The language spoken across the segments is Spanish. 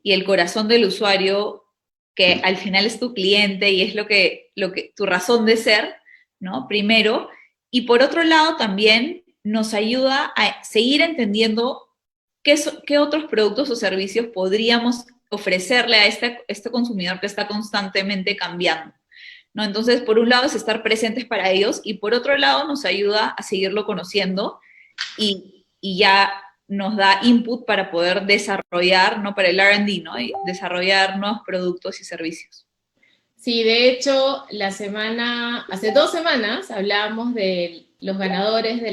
y el corazón del usuario, que al final es tu cliente y es tu razón de ser, ¿no? Primero. Y por otro lado, también nos ayuda a seguir entendiendo qué otros productos o servicios podríamos ofrecerle a este consumidor que está constantemente cambiando, ¿no? Entonces, por un lado es estar presentes para ellos y por otro lado nos ayuda a seguirlo conociendo y ya nos da input para poder desarrollar, ¿no? Para el R&D, ¿no? Y desarrollar nuevos productos y servicios. Sí, de hecho, hace 2 semanas hablábamos de los ganadores de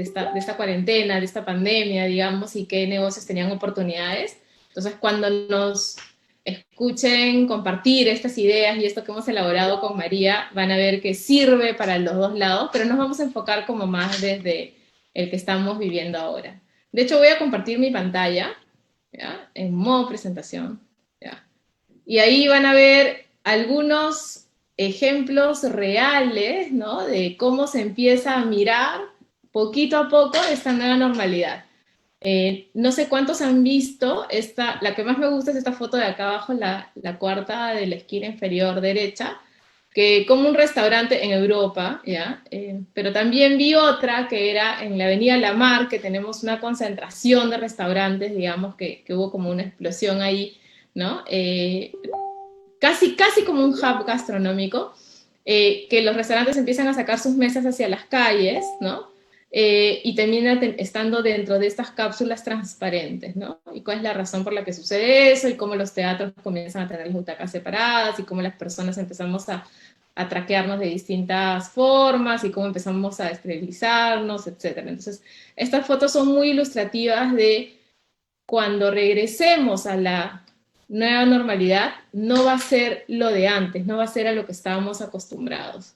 esta cuarentena, de esta pandemia, digamos, y qué negocios tenían oportunidades. Entonces, cuando nos escuchen compartir estas ideas y esto que hemos elaborado con María, van a ver que sirve para los dos lados, pero nos vamos a enfocar como más desde el que estamos viviendo ahora. De hecho, voy a compartir mi pantalla, ¿ya? En modo presentación, ¿ya? Y ahí van a ver algunos ejemplos reales, ¿no? De cómo se empieza a mirar poquito a poco esta nueva normalidad. No sé cuántos han visto la que más me gusta es esta foto de acá abajo, la cuarta de la esquina inferior derecha, que como un restaurante en Europa, ¿ya? Pero también vi otra que era en la avenida La Mar, que tenemos una concentración de restaurantes, digamos, que hubo como una explosión ahí, ¿no? Casi como un hub gastronómico, que los restaurantes empiezan a sacar sus mesas hacia las calles, ¿no? Y termina estando dentro de estas cápsulas transparentes, ¿no? Y cuál es la razón por la que sucede eso, y cómo los teatros comienzan a tener las butacas separadas, y cómo las personas empezamos a traquearnos de distintas formas, y cómo empezamos a esterilizarnos, etcétera. Entonces, estas fotos son muy ilustrativas de cuando regresemos a la nueva normalidad, no va a ser lo de antes, no va a ser a lo que estábamos acostumbrados.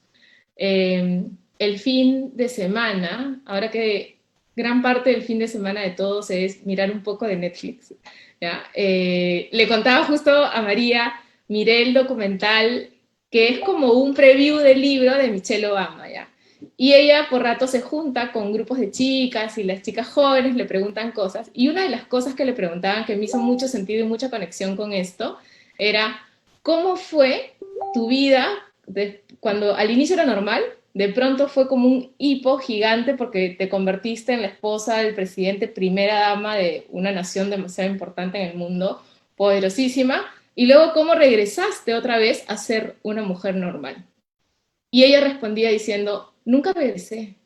El fin de semana, ahora que gran parte del fin de semana de todos es mirar un poco de Netflix, ¿ya? Le contaba justo a María, miré el documental que es como un preview del libro de Michelle Obama, ¿ya? Y ella por rato se junta con grupos de chicas y las chicas jóvenes le preguntan cosas. Y una de las cosas que le preguntaban que me hizo mucho sentido y mucha conexión con esto era, ¿cómo fue tu vida cuando al inicio era normal? De pronto fue como un hipo gigante porque te convertiste en la esposa del presidente, primera dama de una nación demasiado importante en el mundo, poderosísima, y luego cómo regresaste otra vez a ser una mujer normal. Y ella respondía diciendo, nunca regresé,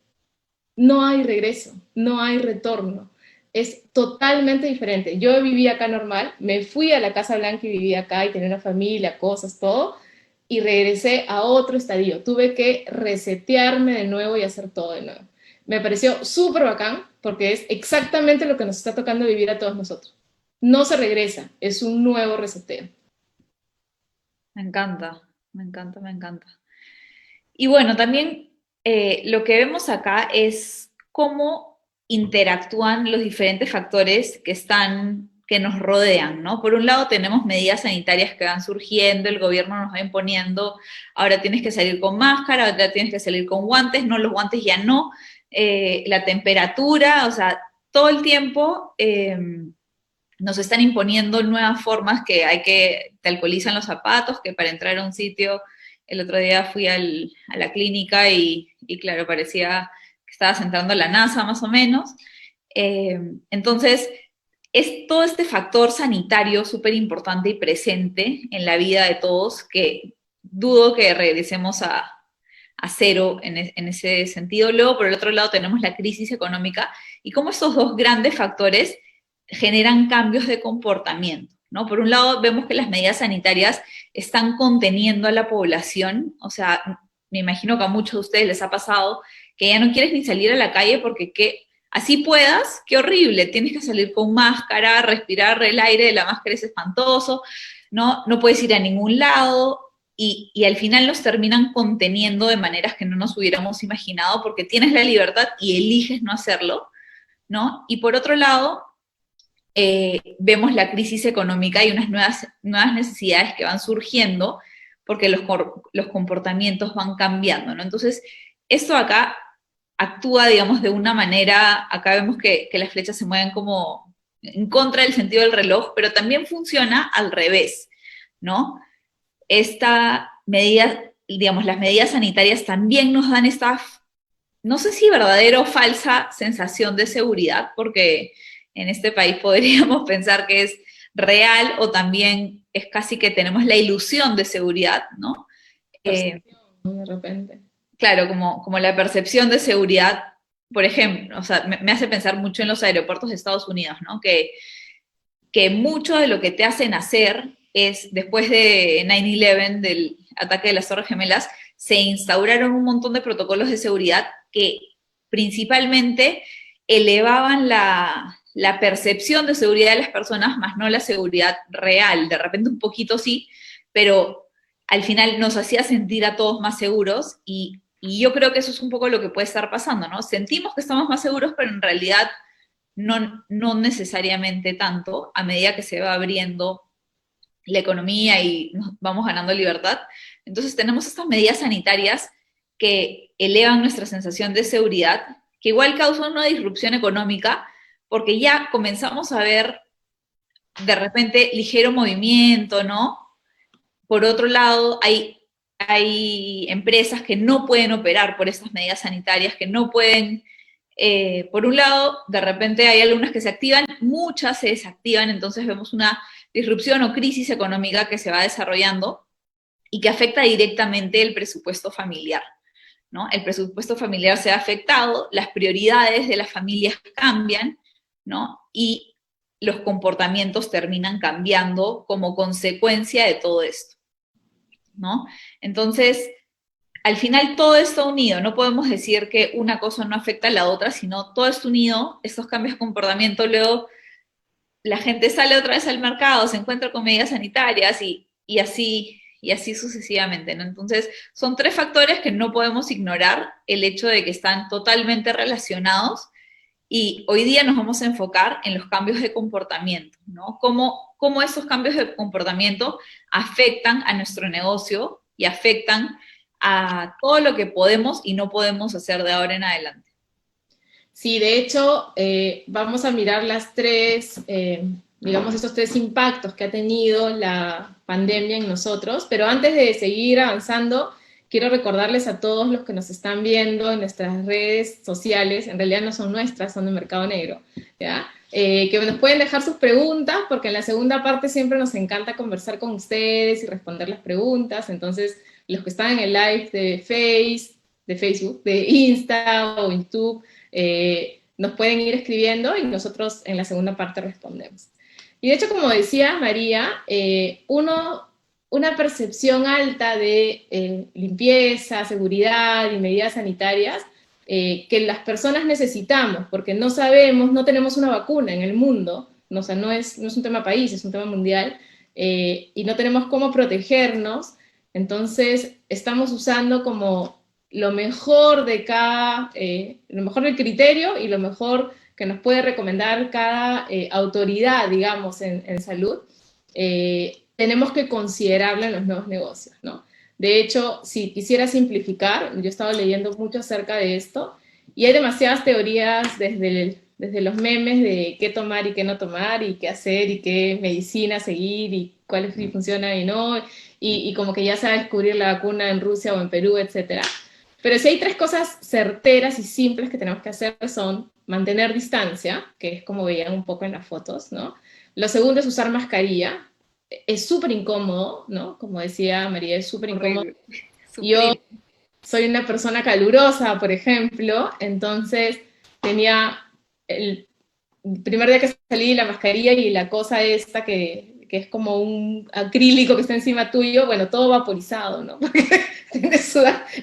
no hay regreso, no hay retorno, es totalmente diferente. Yo viví acá normal, me fui a la Casa Blanca y viví acá y tenía una familia, cosas, todo, y regresé a otro estadio. Tuve que resetearme de nuevo y hacer todo de nuevo. Me pareció súper bacán porque es exactamente lo que nos está tocando vivir a todos nosotros. No se regresa, es un nuevo reseteo. Me encanta, me encanta, me encanta. Y bueno, también lo que vemos acá es cómo interactúan los diferentes factores que nos rodean, ¿no? Por un lado tenemos medidas sanitarias que van surgiendo, el gobierno nos va imponiendo, ahora tienes que salir con máscara, ahora tienes que salir con guantes, no, los guantes ya no, la temperatura, o sea, todo el tiempo nos están imponiendo nuevas formas te alcoholizan los zapatos, que para entrar a un sitio, el otro día fui a la clínica y claro, parecía que estabas entrando a la NASA más o menos. Entonces, es todo este factor sanitario súper importante y presente en la vida de todos que dudo que regresemos a cero en ese sentido. Luego, por el otro lado, tenemos la crisis económica y cómo estos dos grandes factores generan cambios de comportamiento, ¿no? Por un lado, vemos que las medidas sanitarias están conteniendo a la población, o sea, me imagino que a muchos de ustedes les ha pasado que ya no quieres ni salir a la calle porque así puedas, qué horrible, tienes que salir con máscara, respirar el aire de la máscara es espantoso, ¿no? No puedes ir a ningún lado, y al final nos terminan conteniendo de maneras que no nos hubiéramos imaginado porque tienes la libertad y eliges no hacerlo, ¿no? Y por otro lado, vemos la crisis económica y unas nuevas necesidades que van surgiendo porque los comportamientos van cambiando, ¿no? Entonces, esto acá actúa, digamos, de una manera, acá vemos que las flechas se mueven como en contra del sentido del reloj, pero también funciona al revés, ¿no? Esta medida, digamos, las medidas sanitarias también nos dan esta, no sé si verdadera o falsa sensación de seguridad, porque en este país podríamos pensar que es real o también es casi que tenemos la ilusión de seguridad, ¿no? Eh, Percepción, ¿no? De repente. claro, como la percepción de seguridad, por ejemplo, o sea, me hace pensar mucho en los aeropuertos de Estados Unidos, ¿no? Que mucho de lo que te hacen hacer es, después de 9/11, del ataque de las Torres Gemelas, se instauraron un montón de protocolos de seguridad que principalmente elevaban la percepción de seguridad de las personas, más no la seguridad real. De repente un poquito sí, pero al final nos hacía sentir a todos más seguros y yo creo que eso es un poco lo que puede estar pasando, ¿no? Sentimos que estamos más seguros, pero en realidad no necesariamente tanto a medida que se va abriendo la economía y nos vamos ganando libertad. Entonces tenemos estas medidas sanitarias que elevan nuestra sensación de seguridad, que igual causan una disrupción económica, porque ya comenzamos a ver de repente ligero movimiento, ¿no? Por otro lado, hay empresas que no pueden operar por estas medidas sanitarias, que no pueden, por un lado, de repente hay algunas que se activan, muchas se desactivan, entonces vemos una disrupción o crisis económica que se va desarrollando y que afecta directamente el presupuesto familiar, ¿no? El presupuesto familiar se ha afectado, las prioridades de las familias cambian, ¿no? Y los comportamientos terminan cambiando como consecuencia de todo esto, ¿no? Entonces, al final todo está unido, no podemos decir que una cosa no afecta a la otra, sino todo está unido, estos cambios de comportamiento, luego la gente sale otra vez al mercado, se encuentra con medidas sanitarias y así sucesivamente, ¿no? Entonces, son tres factores que no podemos ignorar, el hecho de que están totalmente relacionados y hoy día nos vamos a enfocar en los cambios de comportamiento, ¿no? Cómo esos cambios de comportamiento afectan a nuestro negocio y afectan a todo lo que podemos y no podemos hacer de ahora en adelante. Sí, de hecho, vamos a mirar las tres, digamos, esos tres impactos que ha tenido la pandemia en nosotros, pero antes de seguir avanzando, quiero recordarles a todos los que nos están viendo en nuestras redes sociales, en realidad no son nuestras, son de Mercado Negro, ¿ya? Que nos pueden dejar sus preguntas, porque en la segunda parte siempre nos encanta conversar con ustedes y responder las preguntas, entonces los que están en el live de Facebook, de Insta o YouTube, nos pueden ir escribiendo y nosotros en la segunda parte respondemos. Y de hecho, como decía María, una percepción alta de limpieza, seguridad y medidas sanitarias que las personas necesitamos, porque no sabemos, no tenemos una vacuna en el mundo, no, o sea, no es un tema país, es un tema mundial, y no tenemos cómo protegernos, entonces estamos usando como lo mejor de cada, lo mejor del criterio y lo mejor que nos puede recomendar cada autoridad, digamos, en salud, tenemos que considerarlo en los nuevos negocios, ¿no? De hecho, si quisiera simplificar, yo he estado leyendo mucho acerca de esto y hay demasiadas teorías desde los memes de qué tomar y qué no tomar y qué hacer y qué medicina seguir y cuál sí funciona y no, y como que ya se va a descubrir la vacuna en Rusia o en Perú, etcétera. Pero si hay tres cosas certeras y simples que tenemos que hacer son mantener distancia, que es como veían un poco en las fotos, ¿no? Lo segundo es usar mascarilla. Es súper incómodo, ¿no? Como decía María, es súper incómodo. Horrible, Yo sufrir. soy una persona calurosa, por ejemplo, entonces tenía el primer día que salí la mascarilla y la cosa esta que es como un acrílico que está encima tuyo, bueno, todo vaporizado, ¿no? Porque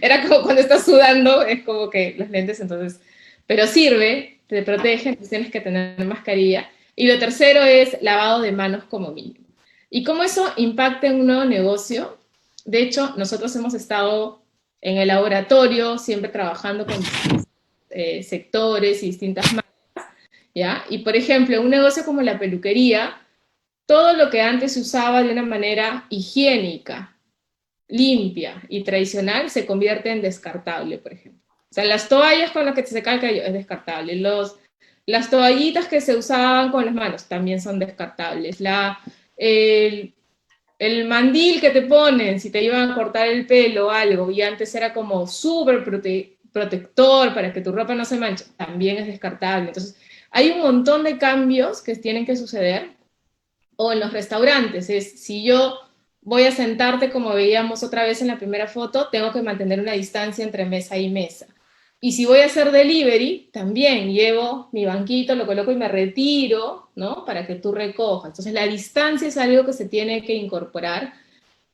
era como cuando estás sudando, es como que los lentes, entonces, pero sirve, te protege, entonces tienes que tener mascarilla. Y lo tercero es lavado de manos como mínimo. Y cómo eso impacta en un nuevo negocio. De hecho, nosotros hemos estado en el laboratorio, siempre trabajando con distintos sectores y distintas marcas, ¿ya? Y por ejemplo, un negocio como la peluquería, todo lo que antes se usaba de una manera higiénica, limpia y tradicional se convierte en descartable, por ejemplo. O sea, las toallas con las que te seca el cabello es descartable, Las toallitas que se usaban con las manos también son descartables. El, el mandil que te ponen si te iban a cortar el pelo o algo, y antes era como súper protector para que tu ropa no se manche, también es descartable. Entonces, hay un montón de cambios que tienen que suceder. O en los restaurantes, si yo voy a sentarte como veíamos otra vez en la primera foto, tengo que mantener una distancia entre mesa y mesa. Y si voy a hacer delivery, también llevo mi banquito, lo coloco y me retiro, ¿no? Para que tú recojas. Entonces la distancia es algo que se tiene que incorporar.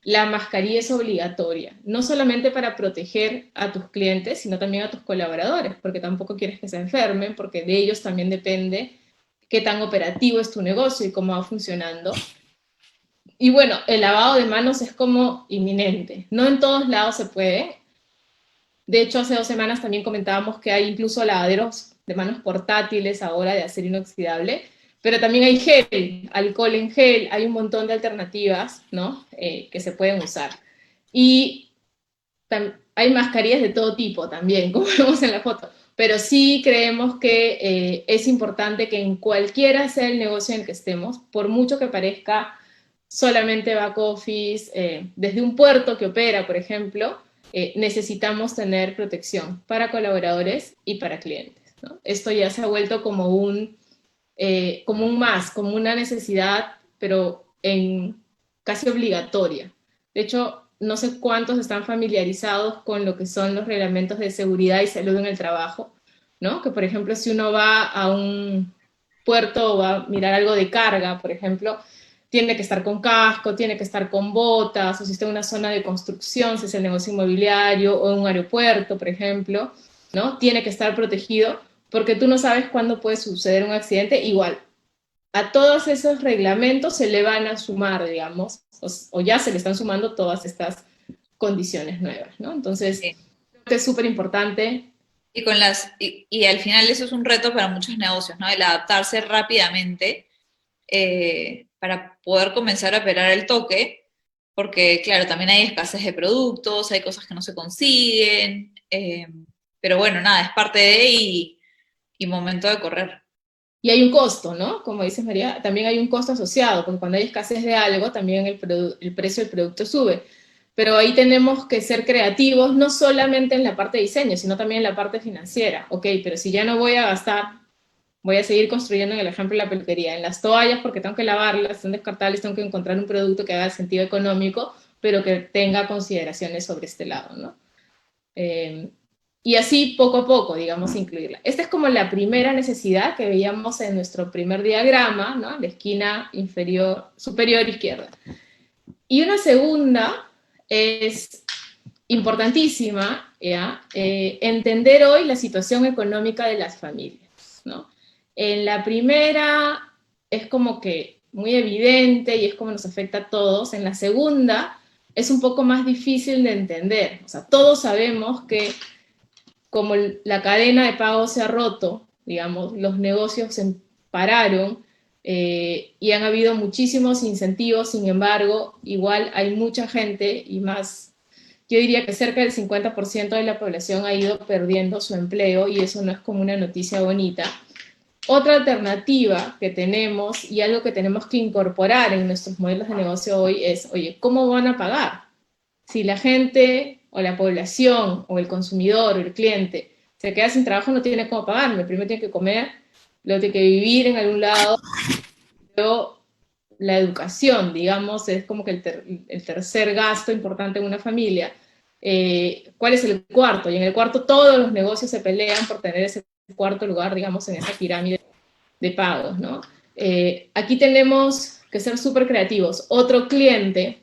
La mascarilla es obligatoria, no solamente para proteger a tus clientes, sino también a tus colaboradores, porque tampoco quieres que se enfermen, porque de ellos también depende qué tan operativo es tu negocio y cómo va funcionando. Y bueno, el lavado de manos es como inminente. No en todos lados se puede. De hecho, hace 2 semanas también comentábamos que hay incluso lavaderos de manos portátiles ahora de acero inoxidable, pero también hay gel, alcohol en gel, hay un montón de alternativas, ¿no? Que se pueden usar. Y hay mascarillas de todo tipo también, como vemos en la foto, pero sí creemos que es importante que en cualquiera sea el negocio en el que estemos, por mucho que parezca solamente back office, desde un puerto que opera, por ejemplo, necesitamos tener protección para colaboradores y para clientes, ¿no? Esto ya se ha vuelto como un más, como una necesidad, pero casi obligatoria. De hecho, no sé cuántos están familiarizados con lo que son los reglamentos de seguridad y salud en el trabajo, ¿no? Que, por ejemplo, si uno va a un puerto o va a mirar algo de carga, por ejemplo, tiene que estar con casco, tiene que estar con botas, o si está en una zona de construcción, si es el negocio inmobiliario o en un aeropuerto, por ejemplo, ¿no? Tiene que estar protegido porque tú no sabes cuándo puede suceder un accidente. Igual, a todos esos reglamentos se le van a sumar, digamos, o ya se le están sumando todas estas condiciones nuevas, ¿no? Entonces, Sí. creo que es súper importante. Y al final eso es un reto para muchos negocios, ¿no? El adaptarse rápidamente para poder comenzar a operar el toque, porque claro, también hay escasez de productos, hay cosas que no se consiguen, pero bueno, nada, es parte de y momento de correr. Y hay un costo, ¿no? Como dices María, también hay un costo asociado, porque cuando hay escasez de algo, también el precio del producto sube. Pero ahí tenemos que ser creativos, no solamente en la parte de diseño, sino también en la parte financiera. Ok, pero si ya no voy a gastar, voy a seguir construyendo en el ejemplo de la peluquería, en las toallas, porque tengo que lavarlas, son descartables, tengo que encontrar un producto que haga sentido económico, pero que tenga consideraciones sobre este lado, ¿no? Eh, y así poco a poco, digamos, incluirla. Esta es como la primera necesidad que veíamos en nuestro primer diagrama, ¿no? La esquina inferior, superior izquierda. Y una segunda es importantísima, ¿ya? Entender hoy la situación económica de las familias, ¿no? En la primera es como que muy evidente y es como nos afecta a todos. En la segunda es un poco más difícil de entender. O sea, todos sabemos que como la cadena de pago se ha roto, digamos, los negocios se pararon y han habido muchísimos incentivos, sin embargo, igual hay mucha gente y más, yo diría que cerca del 50% de la población ha ido perdiendo su empleo y eso no es como una noticia bonita. Otra alternativa que tenemos y algo que tenemos que incorporar en nuestros modelos de negocio hoy es, oye, ¿cómo van a pagar? Si la gente o la población o el consumidor o el cliente se queda sin trabajo, no tiene cómo pagarme. Primero tiene que comer, luego tiene que vivir en algún lado, luego la educación, digamos, es como que el tercer gasto importante en una familia. ¿Cuál es el cuarto? Y en el cuarto todos los negocios se pelean por tener ese cuarto lugar, digamos, en esa pirámide de pagos, ¿no? Aquí tenemos que ser súper creativos. Otro cliente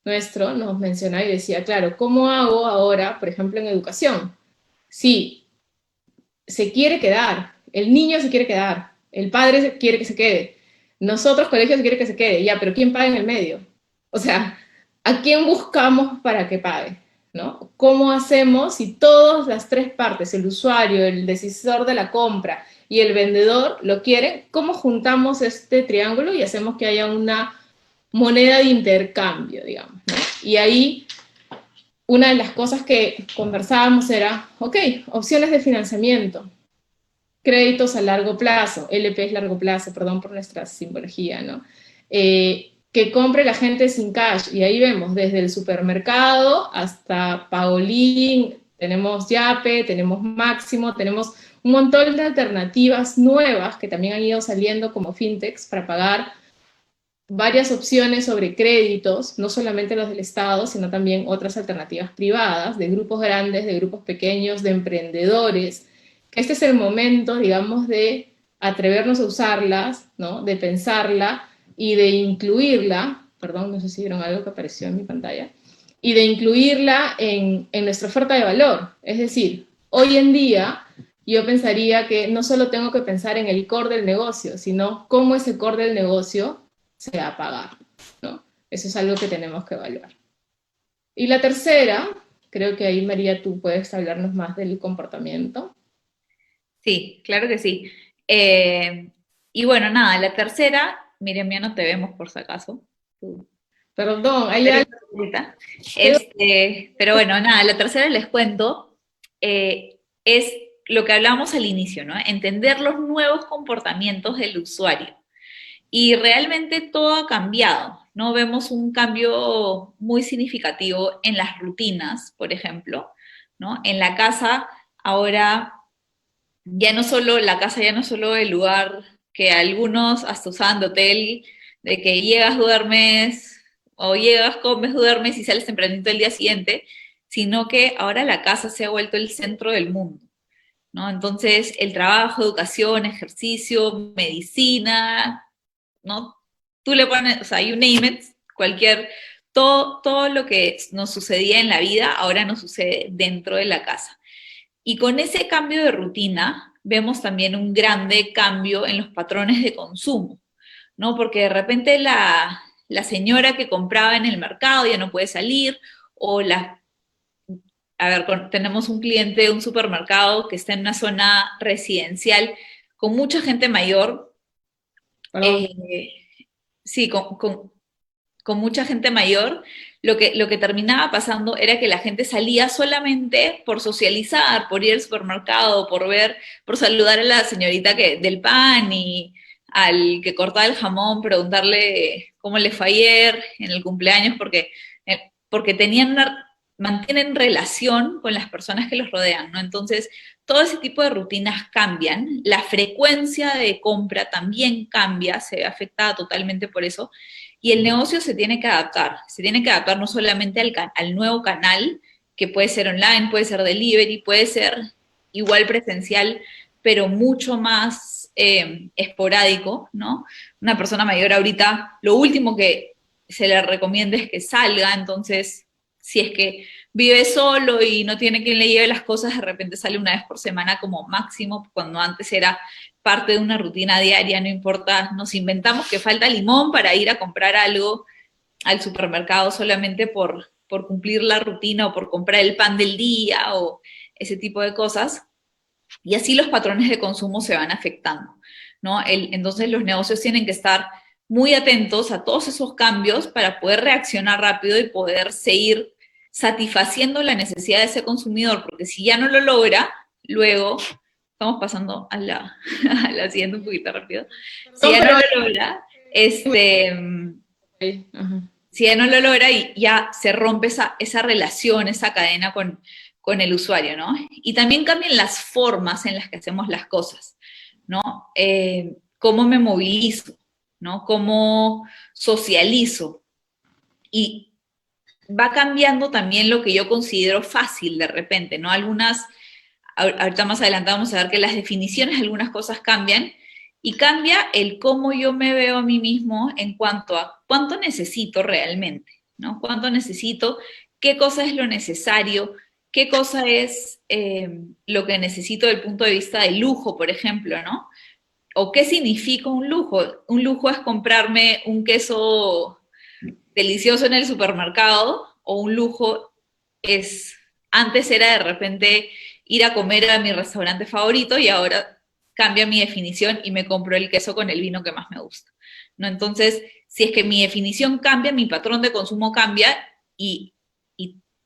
nuestro nos mencionaba y decía, claro, ¿cómo hago ahora, por ejemplo, en educación? Si se quiere quedar, el niño se quiere quedar, el padre quiere que se quede, nosotros, colegios, se quiere que se quede, ya, pero ¿quién paga en el medio? O sea, ¿a quién buscamos para que pague? ¿No? ¿Cómo hacemos si todas las tres partes, el usuario, el decisor de la compra y el vendedor lo quieren? ¿Cómo juntamos este triángulo y hacemos que haya una moneda de intercambio, digamos, ¿no? Y ahí una de las cosas que conversábamos era, ok, opciones de financiamiento. créditos a largo plazo, LP es largo plazo, perdón por nuestra simbología, ¿no? Que compre la gente sin cash, y ahí vemos desde el supermercado hasta Paolín, tenemos Yape, tenemos Máximo, tenemos un montón de alternativas nuevas que también han ido saliendo como fintechs para pagar varias opciones sobre créditos, no solamente los del Estado, sino también otras alternativas privadas, de grupos grandes, de grupos pequeños, de emprendedores, que este es el momento, digamos, de atrevernos a usarlas, ¿no? De pensarla y de incluirla, perdón, no sé si vieron algo que apareció en mi pantalla, y de incluirla en nuestra oferta de valor. Es decir, hoy en día yo pensaría que no solo tengo que pensar en el core del negocio, sino cómo ese core del negocio se va a pagar, ¿no? Eso es algo que tenemos que evaluar. Y la tercera, creo que ahí María tú puedes hablarnos más del comportamiento. Sí, claro que sí. Eh, y bueno, nada, la tercera, Miriam, ya no te vemos por si acaso. Perdón, hay algo Carita chiquita. Pero bueno, nada, la tercera les cuento, es lo que hablábamos al inicio, ¿no? Entender los nuevos comportamientos del usuario. Y realmente todo ha cambiado, ¿no? Vemos un cambio muy significativo en las rutinas, por ejemplo, ¿no? En la casa, ahora ya no solo, la casa ya no es solo el lugar que algunos hasta usaban de hotel, de que llegas, duermes, o llegas, comes, duermes y sales tempranito el día siguiente, sino que ahora la casa se ha vuelto el centro del mundo, ¿no? Entonces, el trabajo, educación, ejercicio, medicina, ¿no? Tú le pones, o sea, you name it, cualquier, todo lo que nos sucedía en la vida ahora nos sucede dentro de la casa. Y con ese cambio de rutina, vemos también un grande cambio en los patrones de consumo, ¿no? Porque de repente la señora que compraba en el mercado ya no puede salir, o a ver, tenemos un cliente de un supermercado que está en una zona residencial con mucha gente mayor, perdón, eh, sí, con mucha gente mayor, lo que terminaba pasando era que la gente salía solamente por socializar, por ir al supermercado, por saludar a la señorita del pan y al que cortaba el jamón, preguntarle cómo le fue ayer en el cumpleaños, porque mantienen relación con las personas que los rodean, ¿no? Entonces, todo ese tipo de rutinas cambian, la frecuencia de compra también cambia, se ve afectada totalmente por eso, y el negocio se tiene que adaptar no solamente al nuevo canal, que puede ser online, puede ser delivery, puede ser igual presencial, pero mucho más esporádico, ¿no? Una persona mayor ahorita, lo último que se le recomienda es que salga, entonces, si es que vive solo y no tiene quien le lleve las cosas, de repente sale una vez por semana como máximo, cuando antes era parte de una rutina diaria, no importa, nos inventamos que falta limón para ir a comprar algo al supermercado solamente por cumplir la rutina o por comprar el pan del día o ese tipo de cosas. Y así los patrones de consumo se van afectando, ¿no? Entonces los negocios tienen que estar muy atentos a todos esos cambios para poder reaccionar rápido y poder seguir satisfaciendo la necesidad de ese consumidor, porque si ya no lo logra, luego estamos pasando a la siguiente un poquito rápido. Si perdón, ya no pero lo logra, ajá. si ya no lo logra y ya se rompe esa relación, esa cadena con el usuario, ¿no? Y también cambian las formas en las que hacemos las cosas, ¿no? Cómo me movilizo, ¿no? Cómo socializo. Y va cambiando también lo que yo considero fácil de repente, ¿no? Ahorita más adelante vamos a ver que las definiciones de algunas cosas cambian y cambia el cómo yo me veo a mí mismo en cuanto a cuánto necesito realmente, ¿no? Cuánto necesito, qué cosa es lo necesario, qué cosa es lo que necesito desde el punto de vista del lujo, por ejemplo, ¿no? O qué significa un lujo. Un lujo es comprarme un queso delicioso en el supermercado, o un lujo es, antes era de repente ir a comer a mi restaurante favorito y ahora cambia mi definición y me compro el queso con el vino que más me gusta, ¿no? Entonces, si es que mi definición cambia, mi patrón de consumo cambia y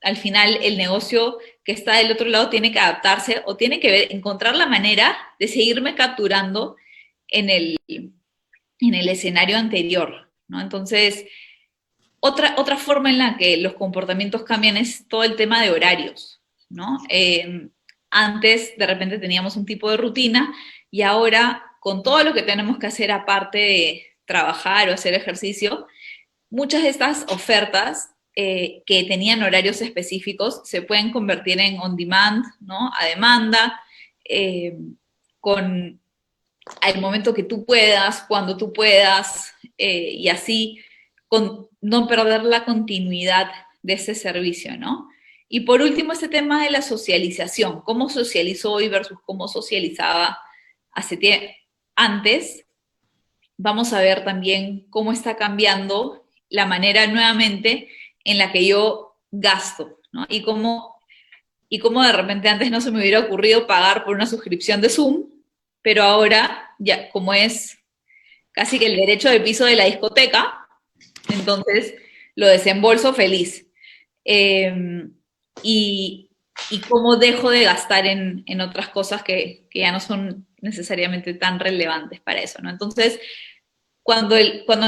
al final el negocio que está del otro lado tiene que adaptarse o tiene que encontrar la manera de seguirme capturando en el escenario anterior, ¿no? Entonces, otra forma en la que los comportamientos cambian es todo el tema de horarios, ¿no? Antes, de repente, teníamos un tipo de rutina y ahora, con todo lo que tenemos que hacer aparte de trabajar o hacer ejercicio, muchas de estas ofertas que tenían horarios específicos se pueden convertir en on demand, ¿no? A demanda, eh, con al momento que tú puedas, cuando tú puedas, y así con no perder la continuidad de ese servicio, ¿no? Y por último, este tema de la socialización, cómo socializó hoy versus cómo socializaba hace antes. Vamos a ver también cómo está cambiando la manera nuevamente en la que yo gasto, ¿no? Y cómo de repente antes no se me hubiera ocurrido pagar por una suscripción de Zoom, pero ahora, ya como es casi que el derecho de piso de la discoteca, entonces lo desembolso feliz. Eh, y, y cómo dejo de gastar en otras cosas que ya no son necesariamente tan relevantes para eso, ¿no? Entonces, cuando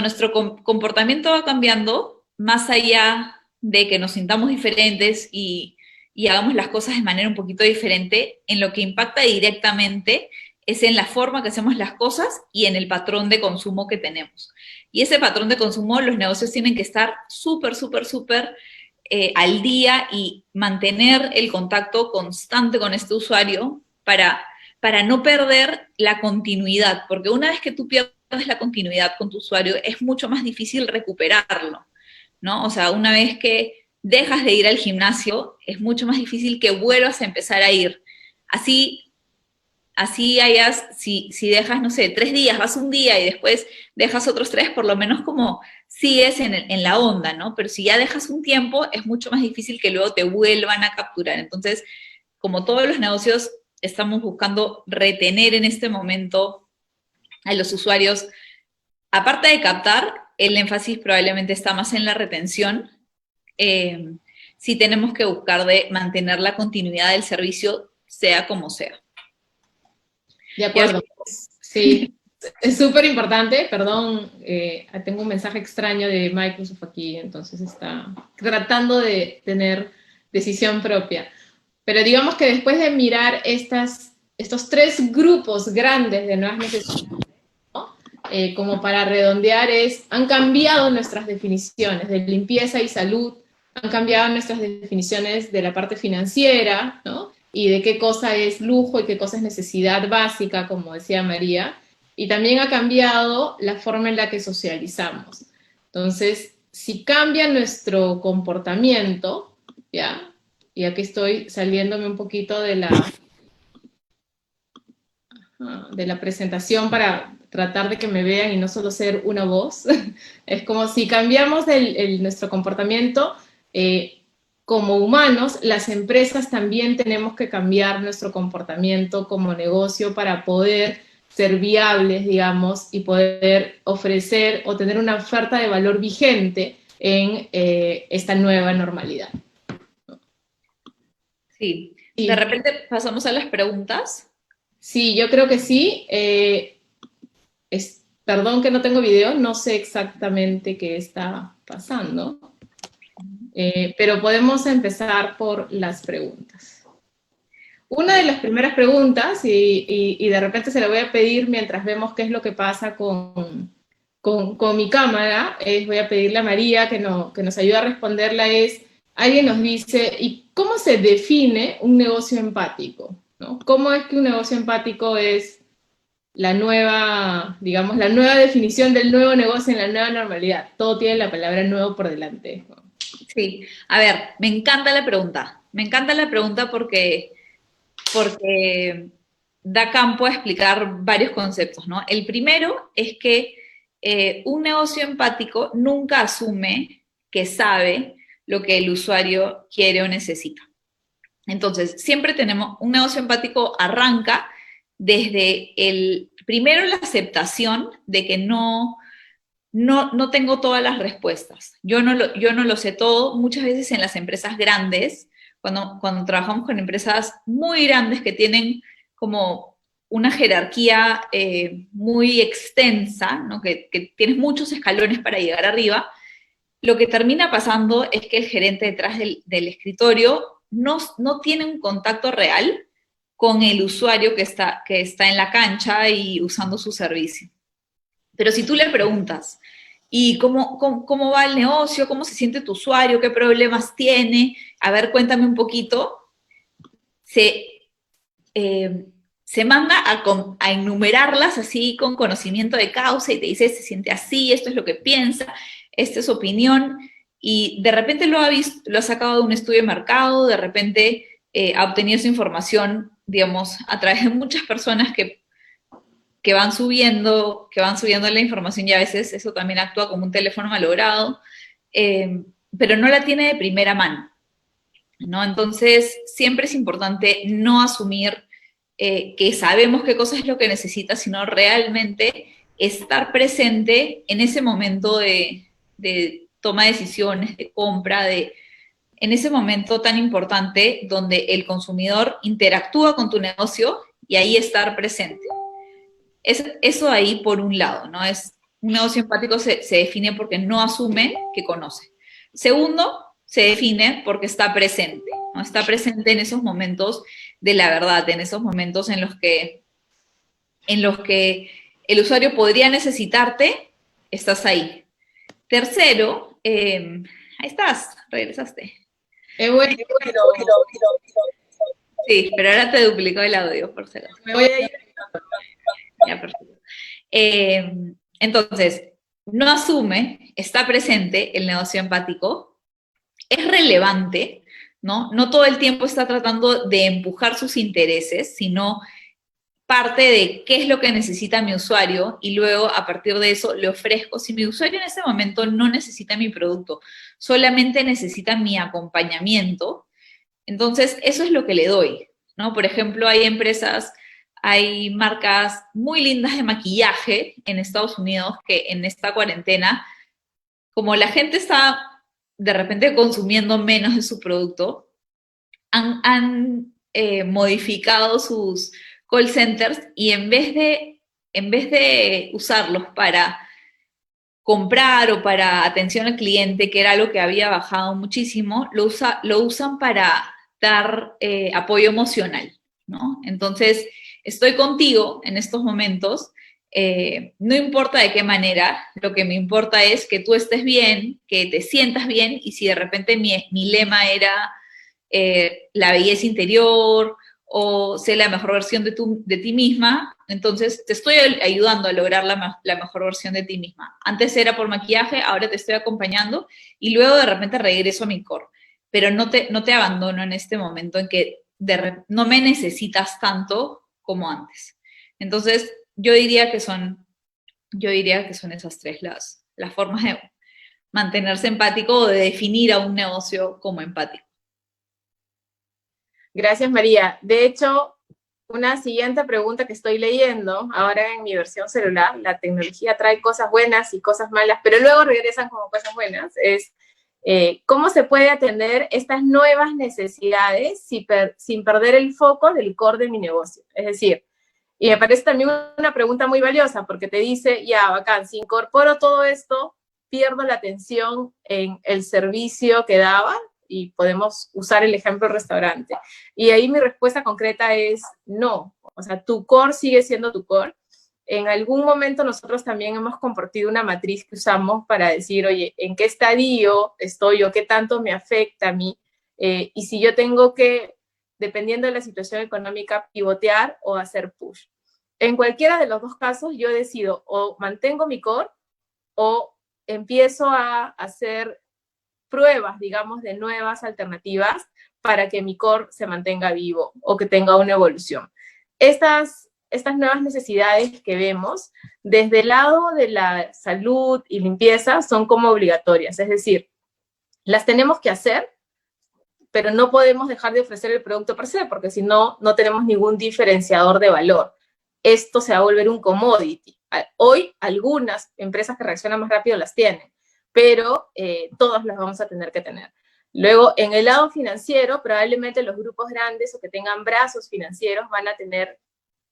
nuestro comportamiento va cambiando, más allá de que nos sintamos diferentes y hagamos las cosas de manera un poquito diferente, en lo que impacta directamente es en la forma que hacemos las cosas y en el patrón de consumo que tenemos. Y ese patrón de consumo, los negocios tienen que estar súper, súper, súper al día y mantener el contacto constante con este usuario para no perder la continuidad, porque una vez que tú pierdes la continuidad con tu usuario, es mucho más difícil recuperarlo, ¿no? O sea, una vez que dejas de ir al gimnasio, es mucho más difícil que vuelvas a empezar a ir. Así si dejas, no sé, 3 días, vas un día y después dejas otros 3, por lo menos como sigues en la onda, ¿no? Pero si ya dejas un tiempo, es mucho más difícil que luego te vuelvan a capturar. Entonces, como todos los negocios, estamos buscando retener en este momento a los usuarios. Aparte de captar, el énfasis probablemente está más en la retención. Eh, si tenemos que buscar de mantener la continuidad del servicio, sea como sea. De acuerdo. Sí, es súper importante. Perdón, tengo un mensaje extraño de Microsoft aquí, entonces está tratando de tener decisión propia. Pero digamos que después de mirar estos 3 grupos grandes de nuevas necesidades, ¿no? Como para redondear, han cambiado nuestras definiciones de limpieza y salud, han cambiado nuestras definiciones de la parte financiera, ¿no? Y de qué cosa es lujo y qué cosa es necesidad básica, como decía María, y también ha cambiado la forma en la que socializamos. Entonces, si cambia nuestro comportamiento, ¿ya? Y aquí estoy saliéndome un poquito de la presentación para tratar de que me vean y no solo ser una voz. Es como si cambiamos nuestro comportamiento, como humanos, las empresas también tenemos que cambiar nuestro comportamiento como negocio para poder ser viables, digamos, y poder ofrecer o tener una oferta de valor vigente en esta nueva normalidad. Sí. De Sí. repente pasamos a las preguntas. Sí, yo creo que sí. Perdón que no tengo video, no sé exactamente qué está pasando, pero podemos empezar por las preguntas. Una de las primeras preguntas, y de repente se la voy a pedir mientras vemos qué es lo que pasa con mi cámara, voy a pedirle a María que nos ayude a responderla, alguien nos dice, ¿y cómo se define un negocio empático? ¿No? ¿Cómo es que un negocio empático es la nueva, digamos, la nueva definición del nuevo negocio en la nueva normalidad? Todo tiene la palabra nuevo por delante, ¿no? Sí, a ver, me encanta la pregunta. Me encanta la pregunta porque da campo a explicar varios conceptos, ¿no? El primero es que un negocio empático nunca asume que sabe lo que el usuario quiere o necesita. Entonces, siempre tenemos, un negocio empático arranca desde primero la aceptación de que no no tengo todas las respuestas. Yo no lo sé todo. Muchas veces en las empresas grandes, cuando trabajamos con empresas muy grandes que tienen como una jerarquía muy extensa, ¿no? Que tienes muchos escalones para llegar arriba, lo que termina pasando es que el gerente detrás del escritorio no tiene un contacto real con el usuario que está en la cancha y usando su servicio. Pero si tú le preguntas, ¿y cómo va el negocio? ¿Cómo se siente tu usuario? ¿Qué problemas tiene? A ver, cuéntame un poquito. Se, eh, Se manda a enumerarlas así con conocimiento de causa y te dice, se siente así, esto es lo que piensa, esta es su opinión, y de repente lo ha sacado de un estudio de mercado, de repente ha obtenido esa información, digamos, a través de muchas personas que van subiendo la información y a veces eso también actúa como un teléfono malogrado, eh, pero no la tiene de primera mano, ¿no? Entonces, siempre es importante no asumir que sabemos qué cosa es lo que necesita, sino realmente estar presente en ese momento de toma de decisiones, de compra, en ese momento tan importante donde el consumidor interactúa con tu negocio y ahí estar presente. Eso ahí por un lado, ¿no? Un negocio empático se define porque no asume que conoce. Segundo, se define porque está presente, ¿no? Está presente en esos momentos de la verdad, en esos momentos en los que el usuario podría necesitarte, estás ahí. Tercero, ahí estás, regresaste. Bueno, Sí, pero ahora te duplicó el audio, por si acaso. me voy a ir. Ya, perfecto. Eh, entonces, no asume, está presente el negocio empático, es relevante, ¿no? No todo el tiempo está tratando de empujar sus intereses, sino parte de qué es lo que necesita mi usuario y luego a partir de eso le ofrezco. Si mi usuario en ese momento no necesita mi producto, solamente necesita mi acompañamiento, entonces eso es lo que le doy, ¿no? Por ejemplo, hay marcas muy lindas de maquillaje en Estados Unidos que en esta cuarentena, como la gente está de repente consumiendo menos de su producto, han modificado sus call centers y en vez de usarlos para comprar o para atención al cliente, que era algo que había bajado muchísimo, lo usan para dar apoyo emocional, ¿no? Entonces, estoy contigo en estos momentos, no importa de qué manera, lo que me importa es que tú estés bien, que te sientas bien, y si de repente mi lema era la belleza interior o sé la mejor versión de ti misma, entonces te estoy ayudando a lograr la mejor versión de ti misma. Antes era por maquillaje, ahora te estoy acompañando y luego de repente regreso a mi core, pero no te abandono en este momento en que no me necesitas tanto como antes. Entonces, yo diría que son esas tres las formas de mantenerse empático o de definir a un negocio como empático. Gracias, María. De hecho, una siguiente pregunta que estoy leyendo ahora en mi versión celular, la tecnología trae cosas buenas y cosas malas, pero luego regresan como cosas buenas, es cómo se puede atender estas nuevas necesidades sin perder el foco del core de mi negocio. Es decir, y me parece también una pregunta muy valiosa porque te dice, ya, bacán, si incorporo todo esto, pierdo la atención en el servicio que daba, y podemos usar el ejemplo restaurante. Y ahí mi respuesta concreta es no. O sea, tu core sigue siendo tu core. En algún momento nosotros también hemos compartido una matriz que usamos para decir, oye, ¿en qué estadio estoy o qué tanto me afecta a mí? Y si yo tengo que, dependiendo de la situación económica, pivotear o hacer push. En cualquiera de los dos casos yo decido o mantengo mi core o empiezo a hacer pruebas, digamos, de nuevas alternativas para que mi core se mantenga vivo o que tenga una evolución. Estas nuevas necesidades que vemos desde el lado de la salud y limpieza son como obligatorias, es decir, las tenemos que hacer, pero no podemos dejar de ofrecer el producto per se, porque si no, no tenemos ningún diferenciador de valor. Esto se va a volver un commodity. Hoy algunas empresas que reaccionan más rápido las tienen, pero todas las vamos a tener que tener. Luego, en el lado financiero, probablemente los grupos grandes o que tengan brazos financieros van a tener,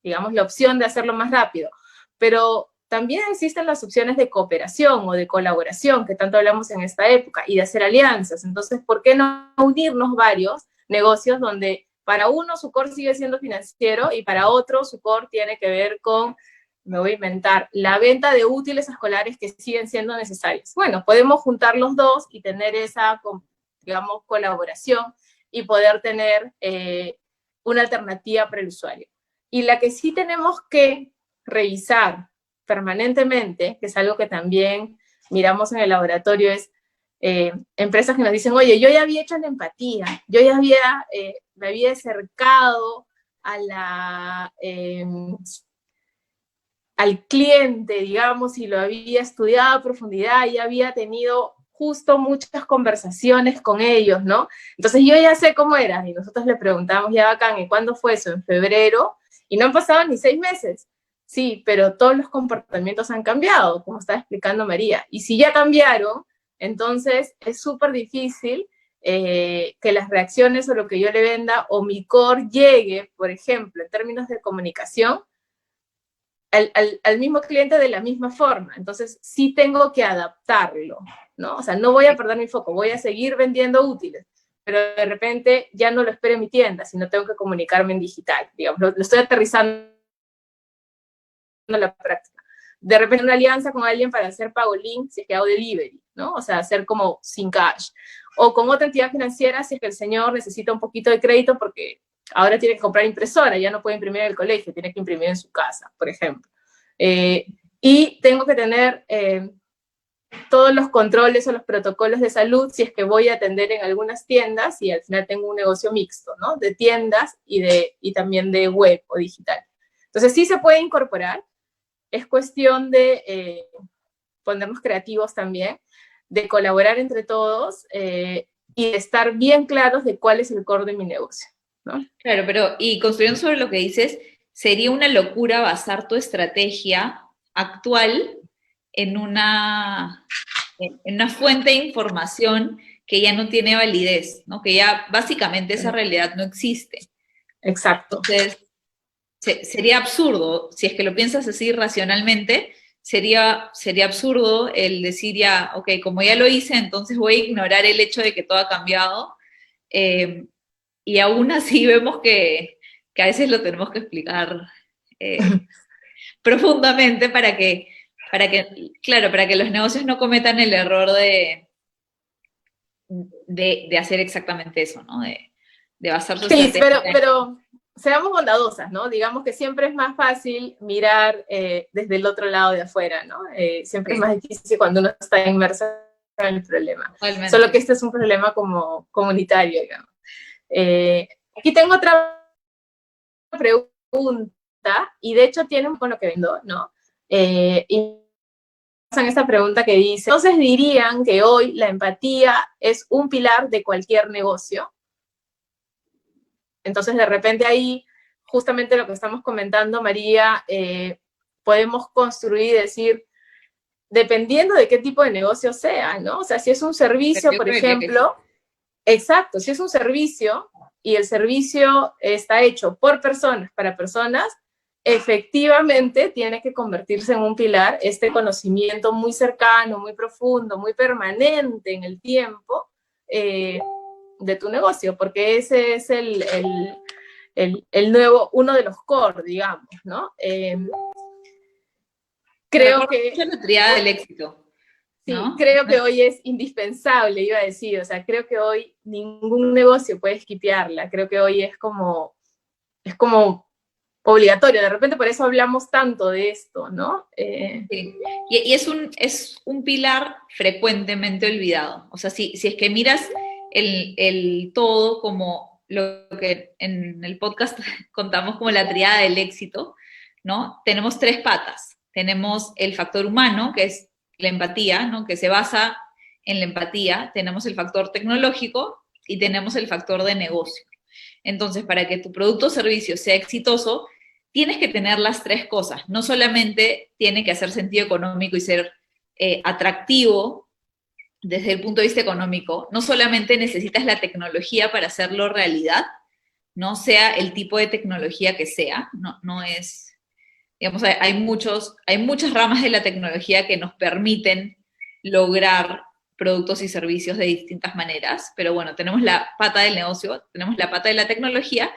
digamos, la opción de hacerlo más rápido. Pero también existen las opciones de cooperación o de colaboración, que tanto hablamos en esta época, y de hacer alianzas. Entonces, ¿por qué no unirnos varios negocios donde para uno su core sigue siendo financiero y para otro su core tiene que ver con, me voy a inventar, la venta de útiles escolares que siguen siendo necesarios? Bueno, podemos juntar los dos y tener esa, digamos, colaboración y poder tener una alternativa para el usuario. Y la que sí tenemos que revisar permanentemente, que es algo que también miramos en el laboratorio, es empresas que nos dicen, oye, yo ya había hecho la empatía, yo ya había, me había acercado a la, al cliente, digamos, y lo había estudiado a profundidad y había tenido justo muchas conversaciones con ellos, ¿no? Entonces yo ya sé cómo era, y nosotros le preguntamos, ya bacán, ¿y cuándo fue eso? En febrero, y no han pasado ni 6 meses. Sí, pero todos los comportamientos han cambiado, como estaba explicando María. Y si ya cambiaron, entonces es súper difícil que las reacciones o lo que yo le venda o mi core llegue, por ejemplo, en términos de comunicación, al mismo cliente de la misma forma. Entonces sí tengo que adaptarlo, ¿no? O sea, no voy a perder mi foco, voy a seguir vendiendo útiles, pero de repente ya no lo espero en mi tienda, sino tengo que comunicarme en digital. Digamos, lo estoy aterrizando en la práctica. De repente una alianza con alguien para hacer pago link si es que hago delivery, ¿no? O sea, hacer como sin cash. O con otra entidad financiera si es que el señor necesita un poquito de crédito porque ahora tiene que comprar impresora, ya no puede imprimir en el colegio, tiene que imprimir en su casa, por ejemplo. Y tengo que tener todos los controles o los protocolos de salud si es que voy a atender en algunas tiendas y al final tengo un negocio mixto, ¿no? De tiendas y también de web o digital. Entonces sí se puede incorporar, es cuestión de ponernos creativos también, de colaborar entre todos y de estar bien claros de cuál es el core de mi negocio, ¿no? Claro, pero y construyendo sobre lo que dices, sería una locura basar tu estrategia actual en una fuente de información que ya no tiene validez, ¿no? Que ya básicamente esa realidad no existe. Exacto. Entonces, sería absurdo, si es que lo piensas así racionalmente, sería absurdo el decir ya, ok, como ya lo hice, entonces voy a ignorar el hecho de que todo ha cambiado. Y aún así vemos que a veces lo tenemos que explicar profundamente para que los negocios no cometan el error de hacer exactamente eso, ¿no? De basar su Sí, estrategia. pero seamos bondadosas, ¿no? Digamos que siempre es más fácil mirar desde el otro lado de afuera, ¿no? Siempre es más difícil cuando uno está inmerso en el problema. Totalmente. Solo que este es un problema como comunitario, digamos. Aquí tengo otra pregunta, y de hecho tiene un con lo que vendo, ¿no? Y hacen esta pregunta que dice, entonces dirían que hoy la empatía es un pilar de cualquier negocio. Entonces, de repente ahí, justamente lo que estamos comentando, María, podemos construir y decir, dependiendo de qué tipo de negocio sea, ¿no? O sea, si es un servicio, por ejemplo, exacto, si es un servicio y el servicio está hecho por personas, para personas, efectivamente tiene que convertirse en un pilar este conocimiento muy cercano, muy profundo, muy permanente en el tiempo, de tu negocio, porque ese es el nuevo, uno de los core, digamos, ¿no? Creo que... la triada del éxito. ¿No? Sí, creo que hoy es indispensable, iba a decir, o sea, creo que hoy ningún negocio puede esquipearla, creo que hoy es como obligatorio, de repente por eso hablamos tanto de esto, ¿no? Sí. Y es un pilar frecuentemente olvidado. O sea, si es que miras el todo como lo que en el podcast contamos como la triada del éxito, ¿no? Tenemos 3 patas. Tenemos el factor humano, que es la empatía, ¿no? Que se basa en la empatía. Tenemos el factor tecnológico y tenemos el factor de negocio. Entonces, para que tu producto o servicio sea exitoso, tienes que tener las tres cosas. No solamente tiene que hacer sentido económico y ser atractivo desde el punto de vista económico, no solamente necesitas la tecnología para hacerlo realidad, no sea el tipo de tecnología que sea, no es, digamos, hay muchas ramas de la tecnología que nos permiten lograr productos y servicios de distintas maneras, pero bueno, tenemos la pata del negocio, tenemos la pata de la tecnología,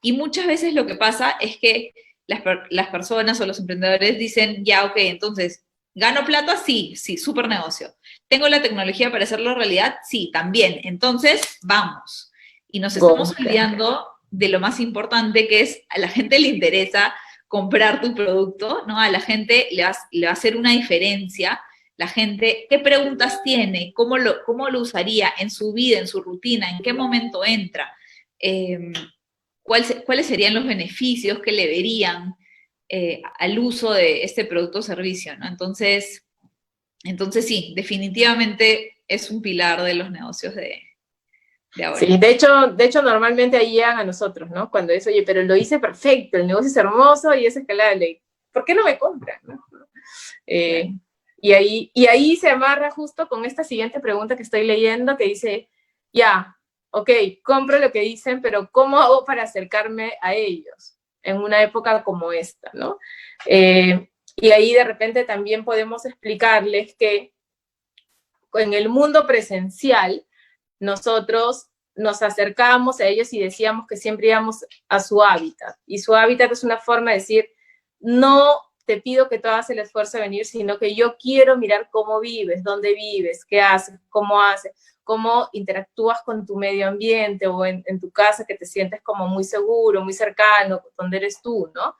y muchas veces lo que pasa es que las personas o los emprendedores dicen, ya, ok, entonces, ¿gano plata? Sí, sí, súper negocio. ¿Tengo la tecnología para hacerlo realidad? Sí, también. Entonces, vamos. Y nos estamos Go. olvidando de lo más importante, que es a la gente le interesa comprar tu producto, ¿no? A la gente le va a hacer una diferencia. La gente, ¿qué preguntas tiene? Cómo lo usaría en su vida, en su rutina? ¿En qué momento entra? Eh, ¿Cuáles serían los beneficios que le verían al uso de este producto o servicio, ¿no? Entonces sí, definitivamente es un pilar de los negocios de ahora. Sí, de hecho normalmente ahí llegan a nosotros, ¿no? Cuando es, oye, pero lo hice perfecto, el negocio es hermoso y es escalable. ¿Por qué no me compran? ¿No? Claro. Eh, y ahí se amarra justo con esta siguiente pregunta que estoy leyendo, que dice, ya, ok, compro lo que dicen, pero ¿cómo hago para acercarme a ellos en una época como esta, ¿no? Y ahí de repente también podemos explicarles que en el mundo presencial nosotros nos acercábamos a ellos y decíamos que siempre íbamos a su hábitat. Y su hábitat es una forma de decir, no te pido que tú hagas el esfuerzo de venir, sino que yo quiero mirar cómo vives, dónde vives, qué haces, cómo interactúas con tu medio ambiente o en tu casa, que te sientes como muy seguro, muy cercano, donde eres tú, ¿no?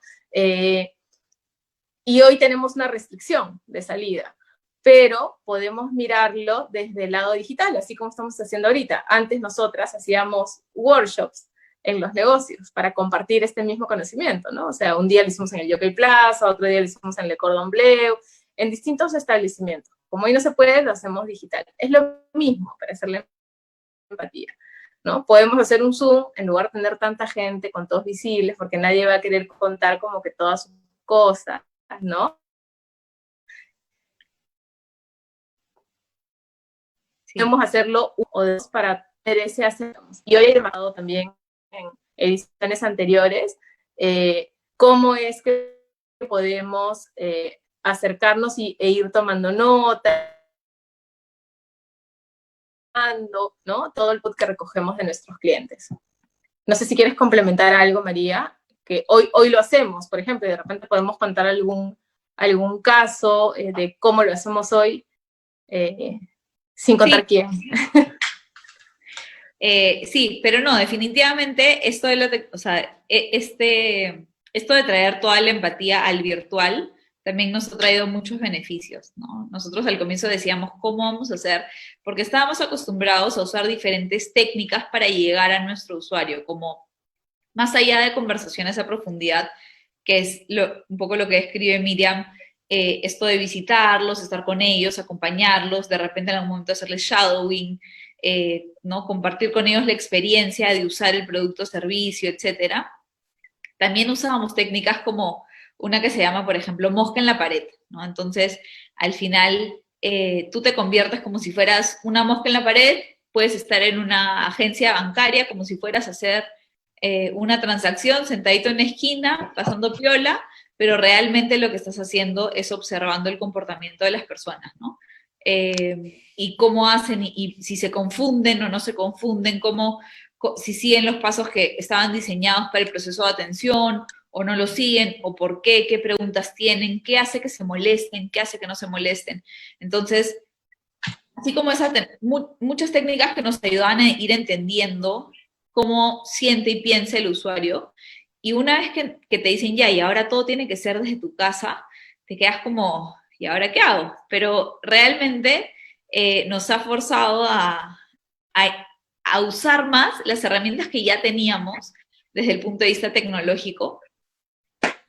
Y hoy tenemos una restricción de salida, pero podemos mirarlo desde el lado digital, así como estamos haciendo ahorita. Antes nosotras hacíamos workshops en los negocios para compartir este mismo conocimiento, ¿no? O sea, un día lo hicimos en el Jockey Plaza, otro día lo hicimos en Le Cordon Bleu, en distintos establecimientos. Como hoy no se puede, lo hacemos digital. Es lo mismo para hacerle empatía, ¿no? Podemos hacer un Zoom en lugar de tener tanta gente con todos visibles, porque nadie va a querer contar como que todas sus cosas, ¿no? Sí. Podemos hacerlo uno o dos para tener ese acceso. Y hoy he trabajado también en ediciones anteriores, cómo es que podemos acercarnos e ir tomando nota, ¿no? Todo el podcast que recogemos de nuestros clientes. No sé si quieres complementar algo, María, que hoy lo hacemos, por ejemplo, y de repente podemos contar algún caso de cómo lo hacemos hoy, sin Sí, contar quién. sí, pero no, definitivamente esto de o sea, esto de traer toda la empatía al virtual también nos ha traído muchos beneficios, ¿no? Nosotros al comienzo decíamos, ¿cómo vamos a hacer? Porque estábamos acostumbrados a usar diferentes técnicas para llegar a nuestro usuario, como más allá de conversaciones a profundidad, que es un poco lo que escribe Miriam, esto de visitarlos, estar con ellos, acompañarlos, de repente en algún momento hacerles shadowing, ¿no? Compartir con ellos la experiencia de usar el producto o servicio, etcétera. También usábamos técnicas como una que se llama, por ejemplo, mosca en la pared, ¿no? Entonces, al final, tú te conviertes como si fueras una mosca en la pared, puedes estar en una agencia bancaria como si fueras a hacer una transacción sentadito en una esquina, pasando piola, pero realmente lo que estás haciendo es observando el comportamiento de las personas, ¿no? Y cómo hacen y si se confunden o no se confunden, si siguen los pasos que estaban diseñados para el proceso de atención o no lo siguen, o por qué preguntas tienen, qué hace que se molesten, qué hace que no se molesten. Entonces, así como muchas técnicas que nos ayudan a ir entendiendo cómo siente y piensa el usuario, y una vez que te dicen ya, y ahora todo tiene que ser desde tu casa, te quedas como, ¿y ahora qué hago? Pero realmente nos ha forzado a, a usar más las herramientas que ya teníamos desde el punto de vista tecnológico,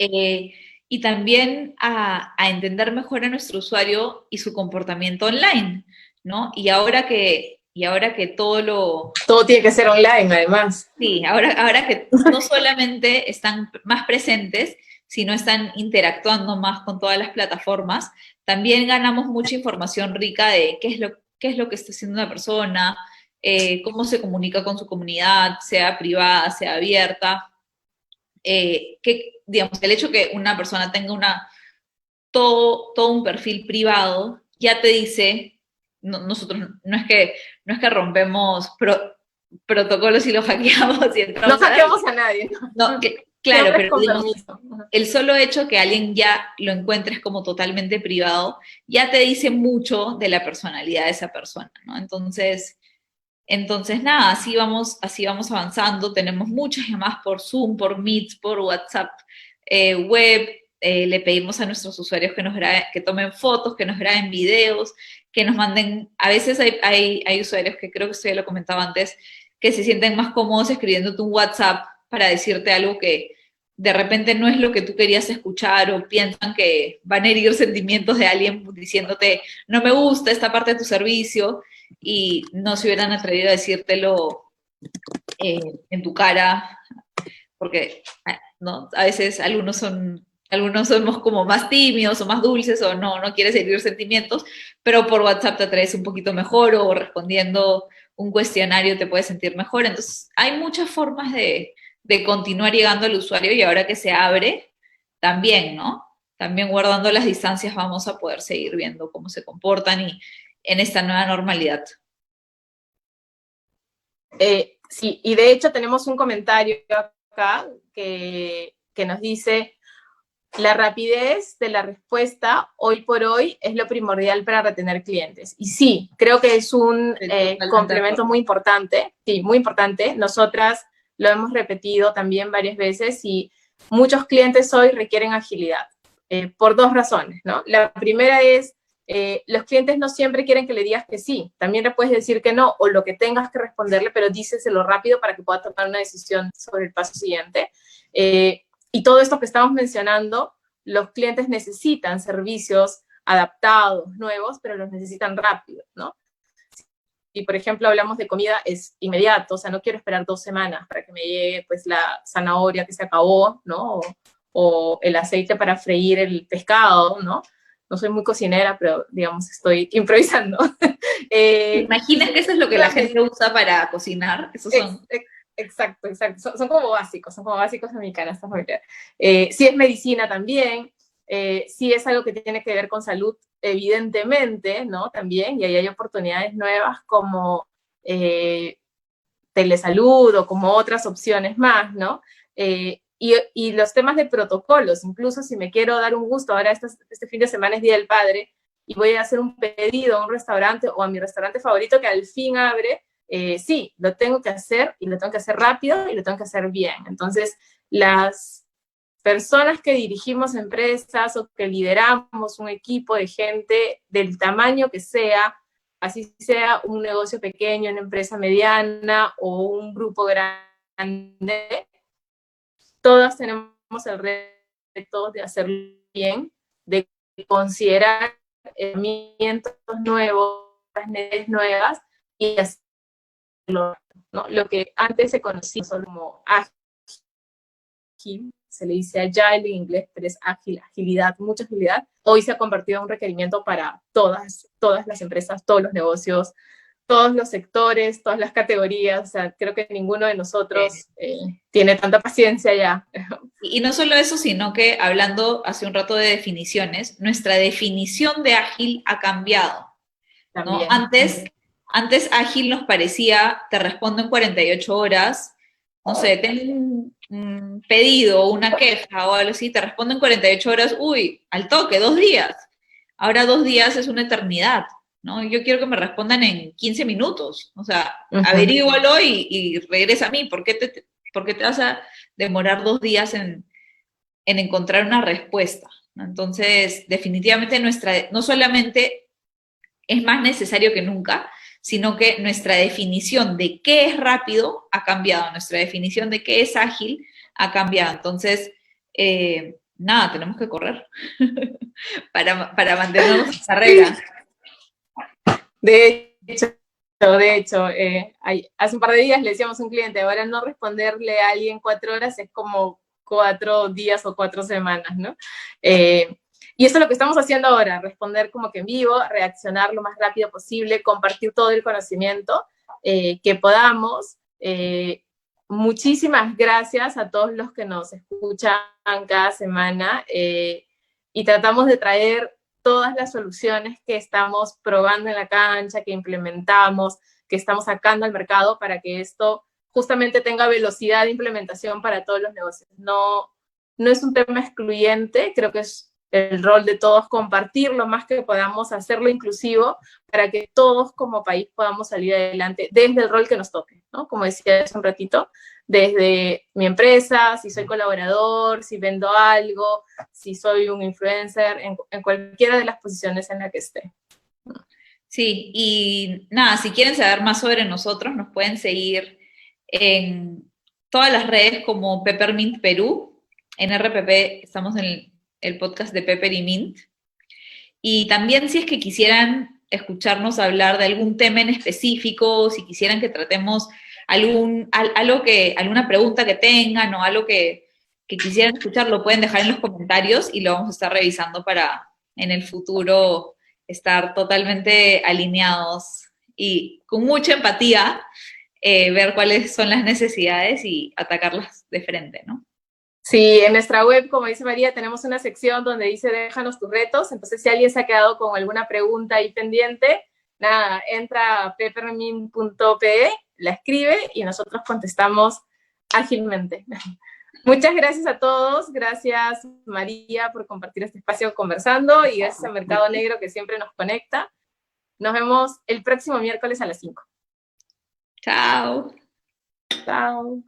eh, y también a entender mejor a nuestro usuario y su comportamiento online, ¿no? Y Y ahora que todo lo... Todo tiene que ser online, además. Sí, ahora que no solamente están más presentes, sino están interactuando más con todas las plataformas, también ganamos mucha información rica de qué es lo que está haciendo una persona, cómo se comunica con su comunidad, sea privada, sea abierta. Digamos, el hecho que una persona tenga todo un perfil privado ya te dice, nosotros no es que rompemos protocolos y los hackeamos y No entramos hackeamos a nadie. no, claro, Siempre es pero con digamos, permiso. el solo hecho que alguien ya lo encuentres como totalmente privado, ya te dice mucho de la personalidad de esa persona, ¿no? Entonces nada, así vamos avanzando. Tenemos muchas llamadas por Zoom, por Meet, por WhatsApp, web. Le pedimos a nuestros usuarios que tomen fotos, que nos graben videos, que nos manden. A veces hay usuarios que creo que usted ya lo comentaba antes, que se sienten más cómodos escribiéndote un WhatsApp para decirte algo que de repente no es lo que tú querías escuchar o piensan que van a herir sentimientos de alguien diciéndote, no me gusta esta parte de tu servicio y no se hubieran atrevido a decírtelo en tu cara, porque ¿no? A veces algunos somos como más tímidos o más dulces o no quieres herir sentimientos, pero por WhatsApp te atreves un poquito mejor o respondiendo un cuestionario te puedes sentir mejor. Entonces, hay muchas formas de continuar llegando al usuario y ahora que se abre, también, ¿no? También guardando las distancias vamos a poder seguir viendo cómo se comportan y en esta nueva normalidad. Sí, y de hecho tenemos un comentario acá que nos dice, la rapidez de la respuesta hoy por hoy es lo primordial para retener clientes. Y sí, creo que es un complemento muy importante, sí, muy importante. Nosotras lo hemos repetido también varias veces y muchos clientes hoy requieren agilidad por dos razones, ¿no? La primera es, los clientes no siempre quieren que le digas que sí, también le puedes decir que no o lo que tengas que responderle, pero díceselo rápido para que pueda tomar una decisión sobre el paso siguiente. Y todo esto que estamos mencionando, los clientes necesitan servicios adaptados, nuevos, pero los necesitan rápido, ¿no? Y, por ejemplo, hablamos de comida, es inmediato, o sea, no quiero esperar 2 semanas para que me llegue, pues, la zanahoria que se acabó, ¿no? O el aceite para freír el pescado, ¿no? No soy muy cocinera, pero, digamos, estoy improvisando. ¿Te imaginas que eso es lo que la gente usa para cocinar? Esos son... Exacto, exacto. Son como básicos en mi canasta familiar. Sí es medicina también, sí es algo que tiene que ver con salud, evidentemente, ¿no? También, y ahí hay oportunidades nuevas como telesalud o como otras opciones más, ¿no? Y los temas de protocolos, incluso si me quiero dar un gusto, ahora este fin de semana es Día del Padre, y voy a hacer un pedido a un restaurante o a mi restaurante favorito que al fin abre, sí, lo tengo que hacer y lo tengo que hacer rápido y lo tengo que hacer bien. Entonces, las personas que dirigimos empresas o que lideramos un equipo de gente del tamaño que sea, así sea un negocio pequeño, una empresa mediana o un grupo grande, todas tenemos el reto de hacerlo bien, de considerar herramientas nuevos, redes nuevas y hacerlo, ¿no? Lo que antes se conocía solo como ágil, se le dice agile en inglés, pero es ágil, agilidad, mucha agilidad. Hoy se ha convertido en un requerimiento para todas las empresas, todos los negocios, todos los sectores, todas las categorías. O sea, creo que ninguno de nosotros tiene tanta paciencia ya. Y no solo eso, sino que hablando hace un rato de definiciones, nuestra definición de ágil ha cambiado, ¿no? También. Antes ágil nos parecía, te respondo en 48 horas, no sé, tengo un pedido, una queja o algo así, te respondo en 48 horas, uy, al toque, 2 días. Ahora 2 días es una eternidad, ¿no? Yo quiero que me respondan en 15 minutos, o sea, averígualo y regresa a mí, ¿por qué te vas a demorar 2 días en encontrar una respuesta? ¿No? Entonces, definitivamente no solamente es más necesario que nunca, sino que nuestra definición de qué es rápido ha cambiado, nuestra definición de qué es ágil ha cambiado. Entonces, nada, tenemos que correr para mantenernos en carrera. De hecho, hace un par de días le decíamos a un cliente, ahora no responderle a alguien 4 horas es como 4 días o 4 semanas, ¿no? Y eso es lo que estamos haciendo ahora, responder como que en vivo, reaccionar lo más rápido posible, compartir todo el conocimiento que podamos. Muchísimas gracias a todos los que nos escuchan cada semana y tratamos de traer todas las soluciones que estamos probando en la cancha, que implementamos, que estamos sacando al mercado para que esto justamente tenga velocidad de implementación para todos los negocios. No, no es un tema excluyente, creo que es el rol de todos compartir lo más que podamos, hacerlo inclusivo para que todos como país podamos salir adelante desde el rol que nos toque, ¿no? Como decía hace un ratito, desde mi empresa, si soy colaborador, si vendo algo, si soy un influencer, en cualquiera de las posiciones en las que esté. Sí, y nada, si quieren saber más sobre nosotros, nos pueden seguir en todas las redes como Peppermint Perú. En RPP estamos en el podcast de Pepper y Mint. Y también si es que quisieran escucharnos hablar de algún tema en específico, si quisieran que tratemos alguna pregunta que tengan o algo que quisieran escuchar, lo pueden dejar en los comentarios y lo vamos a estar revisando para en el futuro estar totalmente alineados y con mucha empatía ver cuáles son las necesidades y atacarlas de frente, ¿no? Sí, en nuestra web, como dice María, tenemos una sección donde dice déjanos tus retos, entonces si alguien se ha quedado con alguna pregunta ahí pendiente, nada, entra a peppermint.pe, la escribe y nosotros contestamos ágilmente. Muchas gracias a todos, gracias María por compartir este espacio conversando y gracias a Mercado Negro que siempre nos conecta. Nos vemos el próximo miércoles a las 5. Chao. Chao.